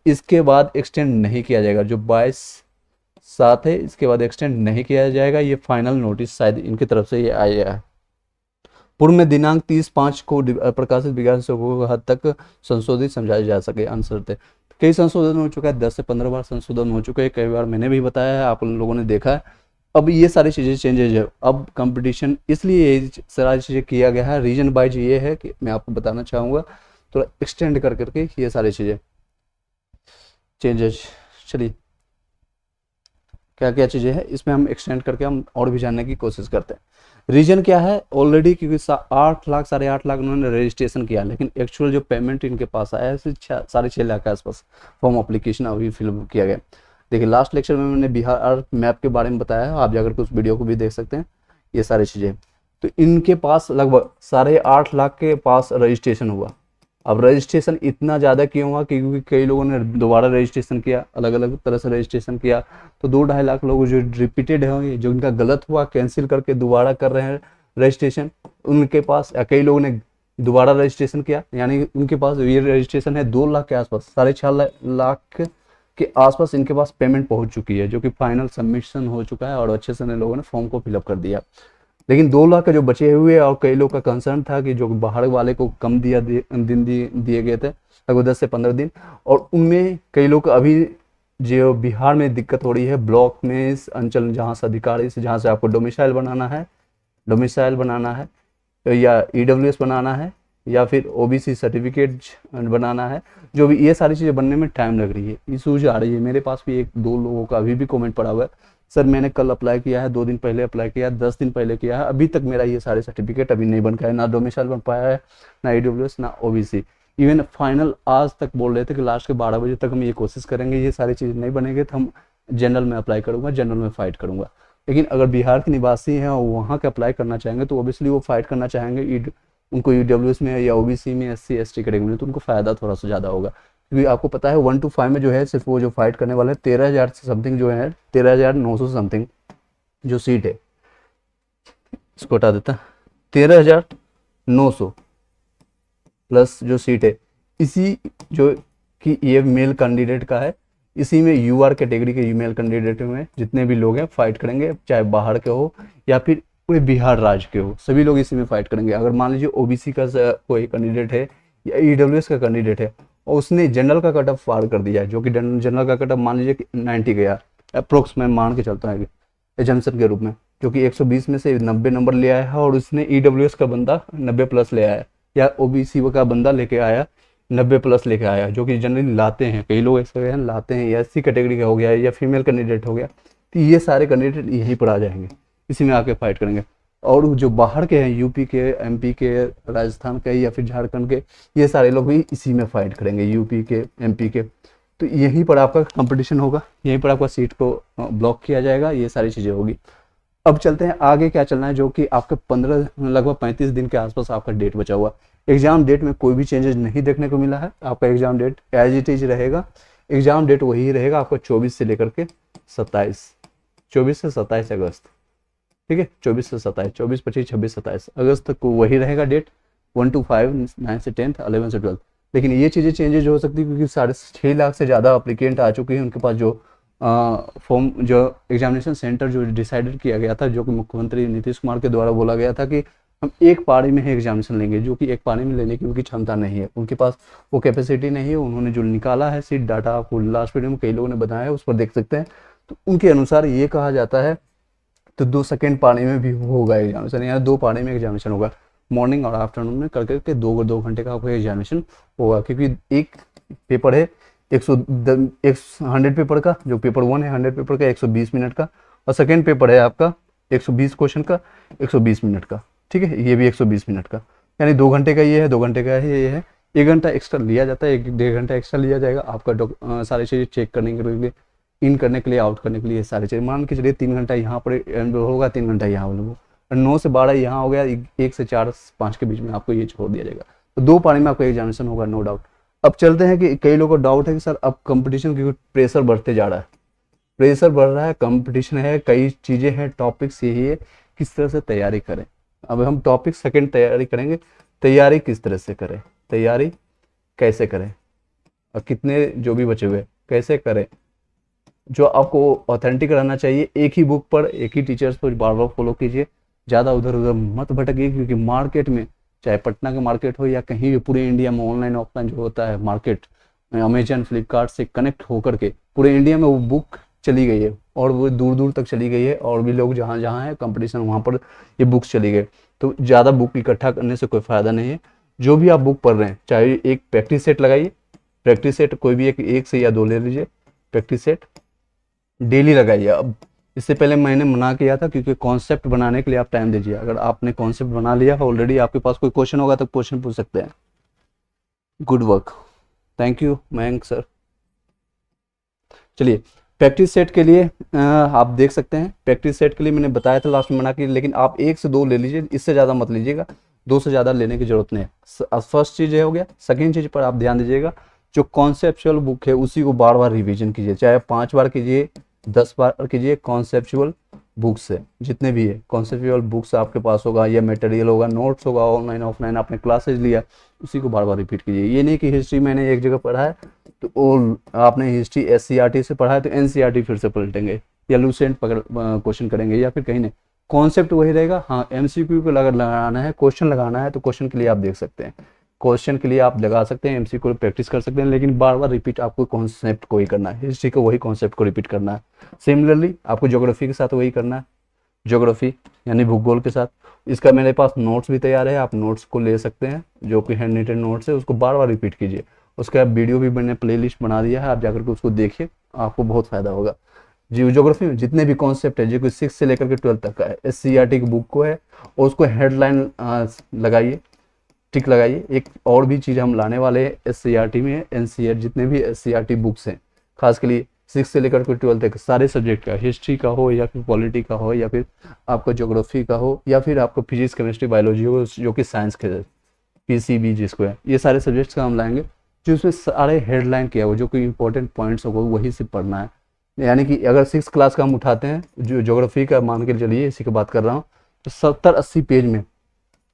इसके बाद एक्सटेंड नहीं किया जाएगा। जो 22/7 है इसके बाद एक्सटेंड नहीं किया जाएगा। ये फाइनल नोटिस शायद इनकी तरफ से ये आया है। पूर्व में दिनांक 30/5 को प्रकाशित विज्ञापन से हद तक संशोधित समझाया जा सके अनशर्त। कई संशोधन हो चुका है, 10 से 15 बार संशोधन हो चुका है, कई बार मैंने भी बताया है, आप लोगों ने देखा है। अब ये सारी चीज़ें चेंजेज है। अब कंपटीशन इसलिए ये सारी चीज़ें किया गया है, रीजन वाइज ये है कि मैं आपको बताना चाहूँगा थोड़ा एक्सटेंड कर करके ये सारी चीज़ें चेंजेज। चलिए क्या क्या चीज़ें हैं इसमें हम एक्सटेंड करके हम और भी जानने की कोशिश करते हैं। रीजन क्या है, ऑलरेडी क्योंकि 8 लाख 8.5 लाख उन्होंने रजिस्ट्रेशन किया, लेकिन एक्चुअल जो पेमेंट इनके पास आया है 6.5 लाख के आसपास फॉर्म अप्लीकेशन अभी फिल किया गया। देखिए लास्ट लेक्चर में मैंने बिहार मैप के बारे में बताया है, आप जाकर के उस वीडियो को भी देख सकते हैं। ये सारी चीज़ें तो इनके पास लगभग 8.5 लाख के पास रजिस्ट्रेशन हुआ। अब रजिस्ट्रेशन इतना ज़्यादा क्यों हुआ, क्योंकि कई लोगों ने दोबारा रजिस्ट्रेशन किया, अलग अलग तरह से रजिस्ट्रेशन किया। तो 2-2.5 लाख लोग जो रिपीटेड है, जो इनका गलत हुआ कैंसिल करके दोबारा कर रहे हैं रजिस्ट्रेशन, उनके पास कई लोगों ने दोबारा रजिस्ट्रेशन किया, यानी उनके पास ये रजिस्ट्रेशन है 2 लाख के आसपास, 6.5 लाख के आसपास इनके पास पेमेंट पहुंच चुकी है, जो कि फाइनल सबमिशन हो चुका है और अच्छे से लोगों ने फॉर्म को फिलअप कर दिया। लेकिन 2 लाख के जो बचे हुए और कई लोग का कंसर्न था कि जो बाहर वाले को कम दिन दिए गए थे लगभग 10 से 15 दिन, और उनमें कई लोग अभी जो बिहार में दिक्कत हो रही है ब्लॉक में इस अंचल जहाँ से अधिकारी से जहाँ से आपको डोमिसाइल बनाना है या ईडब्ल्यूएस बनाना है या फिर ओबीसी सर्टिफिकेट बनाना है, जो भी ये सारी चीज़ें बनने में टाइम लग रही है, इशूज आ रही है। मेरे पास भी 1-2 लोगों का अभी भी कमेंट पड़ा हुआ है, सर मैंने कल अप्लाई किया है, 2 दिन पहले अप्लाई किया है, 10 दिन पहले किया है, अभी तक मेरा ये सारे सर्टिफिकेट अभी नहीं बन पाया, ना डोमिसाइल बन पाया है, ना ईडब्ल्यूएस, ना ओबीसी। इवन फाइनल आज तक बोल रहे थे कि लास्ट के 12 बजे तक हम ये कोशिश करेंगे, ये सारी चीज़ें नहीं बनेंगे तो हम जनरल में अप्लाई करूँगा, जनरल में फाइट करूँगा। लेकिन अगर बिहार के निवासी हैं और वहाँ के अप्लाई करना चाहेंगे तो ओबियसली वो फाइट करना चाहेंगे उनको ईडब्ल्यूएस में या ओबीसी में, एससी एसटी कैटेगरी में, तो उनको फ़ायदा थोड़ा सा ज़्यादा होगा। क्योंकि आपको पता है 1 to 5 में जो है सिर्फ वो जो फाइट करने वाले 13,000 से समथिंग जो है 13,900 समथिंग जो सीट है, इसको हटा देता, 13,900 प्लस जो सीट है, इसी जो कि ये मेल कैंडिडेट का है, इसी में यूआर कैटेगरी के ईमेल कैंडिडेट में जितने भी लोग हैं फाइट करेंगे, चाहे बाहर के हो या फिर कोई बिहार राज्य के हो, सभी लोग इसी में फाइट करेंगे। अगर मान लीजिए ओबीसी का कोई कैंडिडेट है या ईडब्ल्यूएस का कैंडिडेट है और उसने जनरल का कट ऑफ पार कर दिया है, जो कि जनरल का कट ऑफ मान लीजिए 90 गया अप्रोक्स, मैं मान के चलता है एजम्पशन के रूप में, जो कि 120 में से 90 नंबर ले आया है और उसने ईडब्ल्यूएस का बंदा 90 प्लस ले आया या ओबीसी का बंदा लेके आया 90 प्लस लेके आया, जो कि जनरली लाते हैं, कई लोग ऐसे हैं लाते हैं, या एससी कैटेगरी का हो गया या फीमेल कैंडिडेट हो गया, तो ये सारे कैंडिडेट यहीं पर आ जाएंगे, इसी में आके फाइट करेंगे। और जो बाहर के हैं यूपी के, एमपी के, राजस्थान के या फिर झारखंड के, ये सारे लोग भी इसी में फाइट करेंगे, यूपी के, एमपी के। तो यहीं पर आपका कंपटीशन होगा, यहीं पर आपका सीट को ब्लॉक किया जाएगा, ये सारी चीज़ें होगी। अब चलते हैं आगे क्या चलना है, जो कि आपके 15 लगभग 35 दिन के आसपास आपका डेट बचा हुआ। एग्जाम डेट में कोई भी चेंजेस नहीं देखने को मिला है, आपका exam date as it is रहेगा, एग्जाम डेट वही रहेगा आपका 24 से लेकर के 24 से 27 अगस्त, ठीक है, 24 से 27, 24, 25, 26, 27 अगस्त तक वही रहेगा डेट, 1 to 5, 9 से 10, 11 से 12। लेकिन ये चीज़ें चेंजेज हो सकती है क्योंकि 6.5 लाख से ज़्यादा अप्लीकेंट आ चुके हैं, उनके पास जो फॉर्म, जो एग्जामिनेशन सेंटर जो डिसाइडेड किया गया था, जो कि मुख्यमंत्री नीतीश कुमार के द्वारा बोला गया था कि हम एक पारी में ही एग्जामिनेशन लेंगे, जो कि एक पारी में लेने की उनकी क्षमता नहीं है, उनके पास वो कैपेसिटी नहीं है। उन्होंने जो निकाला है सीट डाटा, आपको लास्ट वीडियो में कई लोगों ने बताया है, उस पर देख सकते हैं। तो उनके अनुसार ये कहा जाता है तो 2 सेकेंड पारी में भी होगा एग्जामिनेशन, यानी 2 पारी में एग्जामिनेशन होगा, मॉर्निंग और आफ्टरनून में कर करके 2 घंटे का आपका एग्जामिनेशन होगा। क्योंकि एक पेपर है 100 पेपर का, जो पेपर 1 है 100 पेपर का 120 मिनट का, और सेकेंड पेपर है आपका 120 क्वेश्चन का 120 मिनट का, ठीक है, ये भी 120 मिनट का, यानी 2 घंटे का ये है, 2 घंटे का ये है, 1 घंटा एक्स्ट्रा लिया जाता है, 1-1.5 घंटा एक्स्ट्रा लिया जाएगा आपका सारी चीज़ें चेक करने के लिए, इन करने के लिए, आउट करने के लिए, सारी चीज़ें मान के चलिए 3 घंटा यहाँ पर होगा, 3 घंटा यहाँ होगा, 9 से 12 यहाँ हो गया, 1 से 4-5 के बीच में आपको ये छोड़ दिया जाएगा। तो 2 पारी में आपका एग्जामिनेशन होगा, नो डाउट। अब चलते हैं कि कई लोगों को डाउट है कि सर अब कंपटीशन क्योंकि प्रेशर बढ़ते जा रहा है, प्रेशर बढ़ रहा है, कंपटीशन है, कई चीज़ें हैं, टॉपिक्स यही है, किस तरह से तैयारी करें। अब हम टॉपिक सेकंड तैयारी करेंगे, तैयारी किस तरह से करें, तैयारी कैसे करें। और कितने जो भी बचे हुए कैसे करें। जो आपको ऑथेंटिक रहना चाहिए, एक ही बुक पर एक ही टीचर्स पर बार बार फॉलो कीजिए, ज़्यादा उधर उधर मत भटकिए, क्योंकि मार्केट में चाहे पटना का मार्केट हो या कहीं भी पूरे इंडिया में ऑनलाइन ऑफलाइन जो होता है मार्केट, अमेजन फ्लिपकार्ट से कनेक्ट होकर के पूरे इंडिया में वो बुक चली गई है और वो दूर दूर तक चली गई है, और भी लोग जहाँ जहाँ है कंपटीशन वहाँ पर ये बुक्स चली गई। तो ज़्यादा बुक इकट्ठा करने से कोई फ़ायदा नहीं है। जो भी आप बुक पढ़ रहे हैं, चाहे एक प्रैक्टिस सेट लगाइए, प्रैक्टिस सेट कोई भी एक से या दो ले लीजिए, प्रैक्टिस सेट डेली लगाइए। अब इससे पहले मैंने मना किया था, क्योंकि कॉन्सेप्ट बनाने के लिए आप टाइम दीजिए। अगर आपने कॉन्सेप्ट बना लिया ऑलरेडी, आपके पास कोई क्वेश्चन होगा तो क्वेश्चन पूछ सकते हैं। Good work, thank you Mayank sir. चलिए प्रैक्टिस सेट के लिए आप देख सकते हैं, प्रैक्टिस सेट के लिए मैंने बताया था लास्ट में मना की, लेकिन आप 1 से 2 ले लीजिए, इससे ज़्यादा मत लीजिएगा, 2 से ज़्यादा लेने की जरूरत नहीं है। फर्स्ट चीज़ ये हो गया। सेकेंड चीज़ पर आप ध्यान दीजिएगा, जो कॉन्सेप्चुअल बुक है उसी को बार बार रिवीजन कीजिए, चाहे 5 बार कीजिए 10 बार कीजिए। कॉन्सेप्चुअल बुक्स है जितने भी है, कॉन्सेप्चुअल बुक्स आपके पास होगा या मटेरियल होगा, नोट्स होगा, ऑनलाइन ऑफलाइन आपने क्लासेज लिया, उसी को बार बार रिपीट कीजिए। ये नहीं कि हिस्ट्री मैंने एक जगह पढ़ा है तो वो आपने हिस्ट्री SCERT से पढ़ा है तो NCERT फिर से पलटेंगे या लूसेंट पकड़ क्वेश्चन करेंगे या फिर कहीं नहीं, कॉन्सेप्ट वही रहेगा। हाँ MCQ को अगर लगाना है, क्वेश्चन लगाना है तो क्वेश्चन के लिए आप देख सकते हैं, क्वेश्चन के लिए आप लगा सकते हैं, MCQ को प्रैक्टिस कर सकते हैं, लेकिन बार बार रिपीट आपको कॉन्सेप्ट को ही करना है, हिस्ट्री को वही कॉन्सेप्ट को रिपीट करना है। सिमिलरली आपको ज्योग्राफी के साथ वही करना है, ज्योग्राफी यानी भूगोल के साथ। इसका मेरे पास नोट्स भी तैयार है, आप नोट्स को ले सकते हैं, जो कि हैंड रिटन नोट्स है, उसको बार बार रिपीट कीजिए। उसका वीडियो भी मैंने प्लेलिस्ट बना दिया है, आप जाकर के उसको देखिए, आपको बहुत फायदा होगा। ज्योग्राफी में जितने भी कॉन्सेप्ट है, जो कि 6 से लेकर के 12 तक का है, SCERT की बुक को है, और उसको हेडलाइन लगाइए, टिक लगाइए। एक और भी चीज़ हम लाने वाले हैं SCERT में, NCERT जितने भी SCERT बुक्स हैं, खास के लिए 6 से लेकर के 12 तक सारे सब्जेक्ट का, हिस्ट्री का हो या फिर पॉलिटी का हो या फिर आपका ज्योग्राफी का हो या फिर आपको फिजिक्स केमिस्ट्री बायोलॉजी हो, जो कि साइंस के PCB जिसको है, ये सारे सब्जेक्ट्स का हम लाएंगे, जो उसमें सारे हेडलाइन किया हो, जो कि इंपॉर्टेंट पॉइंट्स होगा वही से पढ़ना है। यानी कि अगर 6 क्लास का हम उठाते हैं, जो ज्योग्राफी का मान के चलिए, इसी की बात कर रहा हूँ, तो 70-80 पेज में,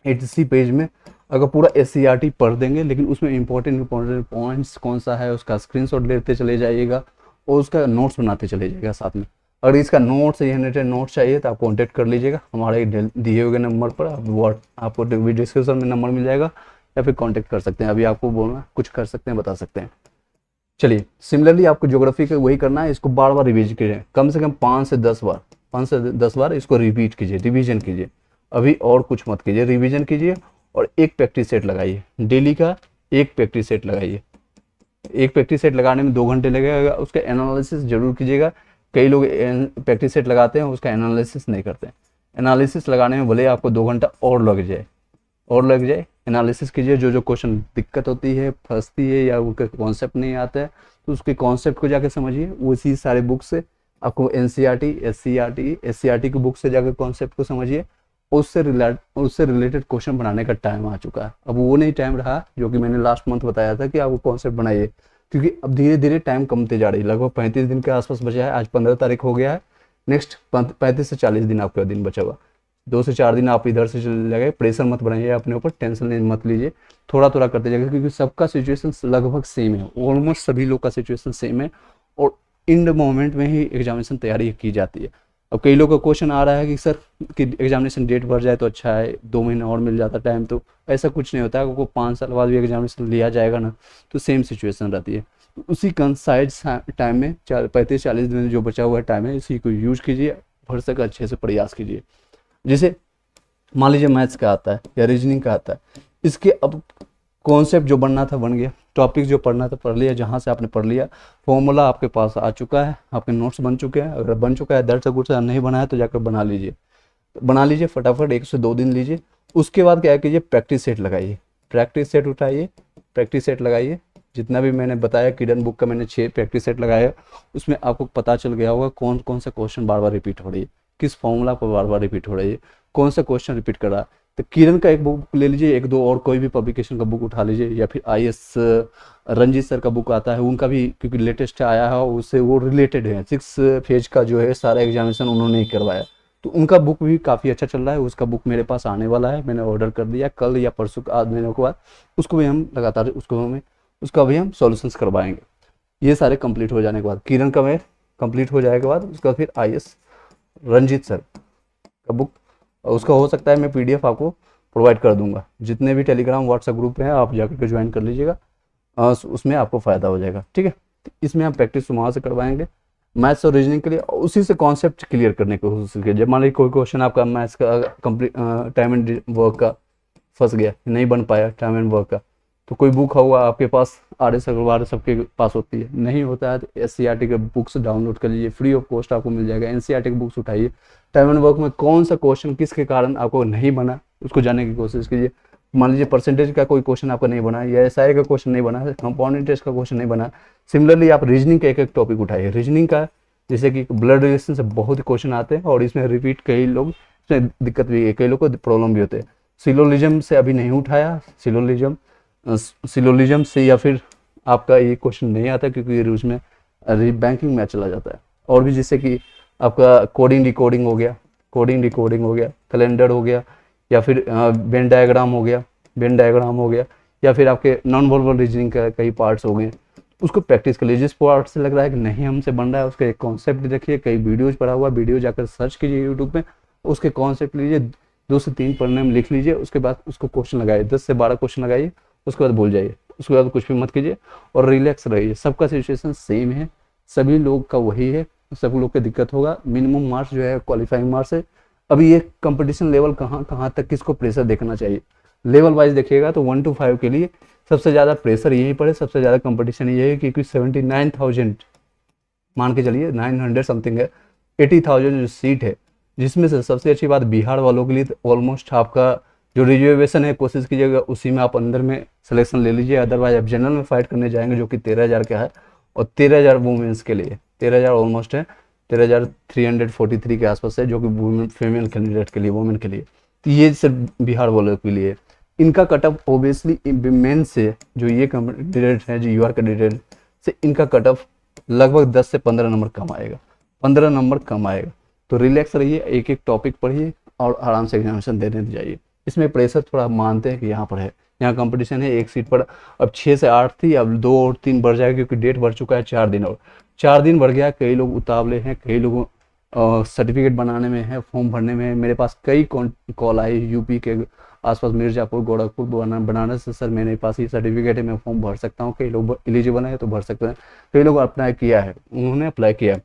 80 पेज में अगर पूरा SCERT पढ़ देंगे, लेकिन उसमें इंपॉर्टेंट पॉइंट्स कौन सा है उसका स्क्रीनशॉट लेते चले जाइएगा और उसका नोट्स बनाते चले जाइएगा साथ में। अगर इसका नोट्स या नोट्स चाहिए तो आप कॉन्टेक्ट कर लीजिएगा हमारे दिए हुए नंबर पर, आपको डिस्क्रिप्शन में नंबर मिल जाएगा, या फिर कांटेक्ट कर सकते हैं। अभी आपको बोलना कुछ कर सकते हैं, बता सकते हैं। चलिए सिमिलरली आपको ज्योग्राफी का वही करना है, इसको बार बार रिवीज कीजिए, कम से कम 5 से 10 बार इसको रिपीट कीजिए, रिवीजन कीजिए। अभी और कुछ मत कीजिए, रिवीजन कीजिए और एक प्रैक्टिस सेट लगाइए, डेली का एक प्रैक्टिस सेट लगाइए। एक प्रैक्टिस सेट लगाने में 2 घंटे लगेगा, उसका एनालिसिस जरूर कीजिएगा। कई लोग प्रैक्टिस सेट लगाते हैं, उसका एनालिसिस नहीं करते। एनालिसिस लगाने में भले आपको 2 घंटा और लग जाए, एनालिसिस कीजिए। जो क्वेश्चन दिक्कत होती है, फंसती है, या उसका कॉन्सेप्ट नहीं आता है, तो उसके कॉन्सेप्ट को जाकर समझिए। उसी सारे बुक से आपको NCERT, SCERT की बुक से जाकर कॉन्सेप्ट को समझिए, उससे रिलेटेड क्वेश्चन बनाने का टाइम आ चुका है। अब वो नहीं टाइम रहा जो कि मैंने लास्ट मंथ बताया था कि आपको कॉन्सेप्ट बनाइए, क्योंकि अब धीरे धीरे टाइम कमते जा रही है। लगभग 35 दिन के आसपास बचा है, आज 15 तारीख हो गया है। नेक्स्ट 35 से 40 दिन आपका दिन बचा हुआ, 2 से 4 दिन आप इधर से चले गए। प्रेशर मत बनाइए अपने ऊपर, टेंशन मत लीजिए, थोड़ा थोड़ा करते जाइए, क्योंकि सबका सिचुएशन लगभग सेम है, ऑलमोस्ट सभी लोग का सिचुएशन सेम है, और इन मोमेंट में ही एग्जामिनेशन तैयारी की जाती है। अब कई लोगों का क्वेश्चन आ रहा है कि सर कि एग्जामिनेशन डेट बढ़ जाए तो अच्छा है, 2 महीने और मिल जाता टाइम, तो ऐसा कुछ नहीं होता है। आपको 5 साल बाद भी एग्जामिनेशन लिया जाएगा ना, तो सेम सिचुएशन रहती है। उसी कंसाइज टाइम में 35-40 दिन जो बचा हुआ टाइम है, इसी को यूज कीजिए, भर सके अच्छे से प्रयास कीजिए। जैसे मान लीजिए मैथ्स का आता है या रीजनिंग का आता है, इसके अब कॉन्सेप्ट जो बनना था बन गया, टॉपिक जो पढ़ना था पढ़ लिया, जहाँ से आपने पढ़ लिया, फॉर्मूला आपके पास आ चुका है, आपके नोट्स बन चुके हैं। अगर बन चुका है, दर्द से गुट से नहीं बना है तो जाकर बना लीजिए फटाफट, 1 से 2 दिन लीजिए। उसके बाद क्या कीजिए, प्रैक्टिस सेट लगाइए, प्रैक्टिस सेट उठाइए, प्रैक्टिस सेट लगाइए। जितना भी मैंने बताया, किडन बुक का मैंने 6 प्रैक्टिस सेट लगाया, उसमें आपको पता चल गया होगा कौन कौन सा क्वेश्चन बार बार रिपीट हो रही है, किस फॉर्मूला पर बार बार रिपीट हो रही है, कौन सा क्वेश्चन रिपीट कर रहा है। तो किरण का एक बुक ले लीजिए, 1-2 और कोई भी पब्लिकेशन का बुक उठा लीजिए, या फिर IS रंजीत सर का बुक आता है, उनका भी क्योंकि लेटेस्ट आया है, उससे वो रिलेटेड है। 6 फेज का जो है सारा एग्जामिनेशन उन्होंने ही करवाया, तो उनका बुक भी काफ़ी अच्छा चल रहा है। उसका बुक मेरे पास आने वाला है, मैंने ऑर्डर कर दिया, कल या परसों आज महीने के बाद उसको भी हम लगातार उसको हमें उसका भी हम सॉल्यूशंस करवाएंगे। ये सारे कंप्लीट हो जाने के बाद किरण का मैं कंप्लीट हो जाने के बाद उसका फिर IAS रंजीत सर का बुक, उसका हो सकता है मैं PDF आपको प्रोवाइड कर दूंगा। जितने भी टेलीग्राम व्हाट्सएप ग्रुप हैं आप जाकर के ज्वाइन कर लीजिएगा, उसमें आपको फ़ायदा हो जाएगा। ठीक है, तो इसमें हम प्रैक्टिस वहाँ से करवाएंगे मैथ्स और रीजनिंग के लिए, उसी से कॉन्सेप्ट क्लियर करने की कोशिश कीजिए। मान लीजिए कोई क्वेश्चन आपका मैथ्स का कंप्लीट टाइम एंड वर्क का फंस गया, नहीं बन पाया टाइम एंड वर्क का, तो कोई बुक होगा आपके पास, RS अग्रवाल सबके पास होती है, नहीं होता है तो SCERT के बुक्स डाउनलोड कर लीजिए, फ्री ऑफ कॉस्ट आपको मिल जाएगा। NCERT के बुक्स उठाइए, टाइम एंड वर्क में कौन सा क्वेश्चन किसके कारण आपको नहीं बना उसको जानने की कोशिश कीजिए। मान लीजिए परसेंटेज का कोई क्वेश्चन आपका नहीं बना, या SI का क्वेश्चन नहीं बना, कंपाउंड इंटरेस्ट का क्वेश्चन नहीं बना, सिमिलरली आप रीजनिंग का एक एक टॉपिक उठाइए। रीजनिंग का जैसे कि ब्लड रिलेशन से बहुत क्वेश्चन आते हैं और इसमें रिपीट कई लोग, इसमें दिक्कत भी है, कई लोग को प्रॉब्लम भी होते हैं। सिलोलिज्म से अभी नहीं उठाया, सिलोलिज्म से या फिर आपका ये क्वेश्चन नहीं आता क्योंकि उसमें बैंकिंग में चला जाता है। और भी जैसे कि आपका कोडिंग डिकोडिंग हो गया, कैलेंडर हो गया, या फिर वेन डायग्राम हो गया, या फिर आपके नॉन वर्बल रीजनिंग का कई पार्ट्स हो गए, उसको प्रैक्टिस कर लीजिए। जिस पार्ट से लग रहा है कि नहीं हमसे बन रहा है उसका एक कॉन्सेप्ट देखिए, कई वीडियोज पढ़ा हुआ, वीडियो जाकर सर्च कीजिए यूट्यूब पे, उसके कॉन्सेप्ट लीजिए, 2 से 3 पढ़ने में लिख लीजिए, उसके बाद उसको क्वेश्चन लगाइए, 10 से 12 क्वेश्चन लगाइए, उसके बाद भूल जाइए, उसके बाद कुछ भी मत कीजिए और रिलैक्स रहिए। सबका सिचुएशन सेम है, सभी लोग का वही है, सब लोग को दिक्कत होगा। मिनिमम मार्क्स जो है क्वालिफाइंग मार्क्स है। अभी ये कंपटीशन लेवल कहाँ तक किसको प्रेशर देखना चाहिए, लेवल वाइज देखिएगा तो 1 to 5 के लिए सबसे ज़्यादा प्रेशर यही पड़े, सबसे ज़्यादा कंपटीशन यही है, क्योंकि 79,000 मान के चलिए 900 समथिंग है, 80,000 जो सीट है, जिसमें से सबसे अच्छी बात बिहार वालों के लिए ऑलमोस्ट आपका जो रिजर्वेशन है कोशिश कीजिएगा उसी में आप अंदर में सिलेक्शन ले लीजिए। अदरवाइज आप जनरल में फाइट करने जाएंगे जो कि 13,000 का है, और 13,000 वुमेंस के लिए, 13,000 ऑलमोस्ट है, 13,343 के आसपास है जो कि फीमेल कैंडिडेट के लिए, वुमेन के लिए। तो ये सिर्फ बिहार वालों के लिए। इनका कटअप ओबियसली मेन से जो ये कैंडिडेट है, जो UR कैंडिडेट से, इनका कटअप लगभग 10 से 15 नंबर कम आएगा, 15 नंबर कम आएगा। तो रिलैक्स रहिए, एक एक टॉपिक पढ़िए और आराम से एग्जामिनेशन देने जाइए। इसमें प्रेशर थोड़ा मानते हैं कि यहाँ पर है, यहाँ कंपटीशन है, एक सीट पर अब 6 से 8 थी, अब 2 और 3 बढ़ जाएगी क्योंकि डेट बढ़ चुका है, 4 दिन और 4 दिन बढ़ गया। कई लोग उतावले हैं, कई लोग सर्टिफिकेट बनाने में है, फॉर्म भरने में है। मेरे पास कई कॉल आई यूपी के आसपास, मिर्जापुर, गोरखपुर, बनारस से, सर मेरे पास ये सर्टिफिकेट है, मैं फॉर्म भर सकता हूँ। कई लोग एलिजिबल है तो भर सकते हैं, कई लोग अप्लाई किया है, उन्होंने अप्लाई किया है।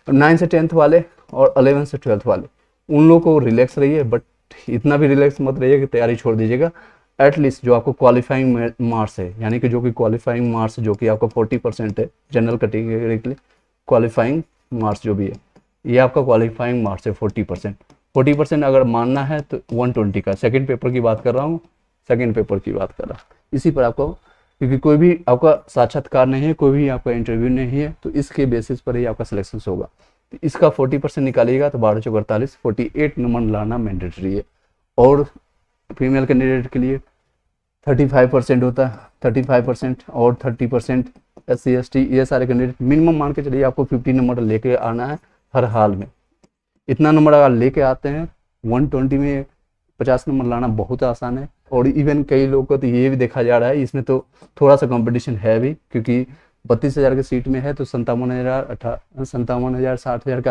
9 से 10th वाले और 11 से 12th वाले, उन लोगों को रिलैक्स रहिए, बट इतना भी रिलैक्स मत रहिए कि तैयारी छोड़ दीजिएगा। एटलीस्ट जो आपको क्वालिफाइंग मार्क्स है, यानी कि जो कि क्वालिफाइंग मार्क्स जो कि आपका 40% है जनरल कैटेगरी के लिए, क्वालिफाइंग मार्क्स जो भी है ये आपका क्वालिफाइंग मार्क्स है 40%। अगर मानना है तो 120 का, सेकंड पेपर की बात कर रहा हूँ, इसी पर आपको, क्योंकि कोई भी आपका साक्षात्कार नहीं है, कोई भी आपका इंटरव्यू नहीं है, तो इसके बेसिस पर ही आपका सिलेक्शन होगा। तो इसका 40% निकालिएगा तो 12 चौक 48, 48 नंबर लाना मैंडेटरी है। और फीमेल कैंडिडेट के लिए 35% होता है, 35% और 30% SC ST, ये सारे कैंडिडेट मिनिमम मान के चलिए आपको 50 नंबर लेके आना है हर हाल में। इतना नंबर अगर लेके आते हैं 120 में 50 नंबर लाना बहुत आसान है। और इवन कई लोगों को तो ये भी देखा जा रहा है, इसमें तो थोड़ा सा कंपटीशन है भी, क्योंकि 32,000 की सीट में है तो 57,000 60,000 का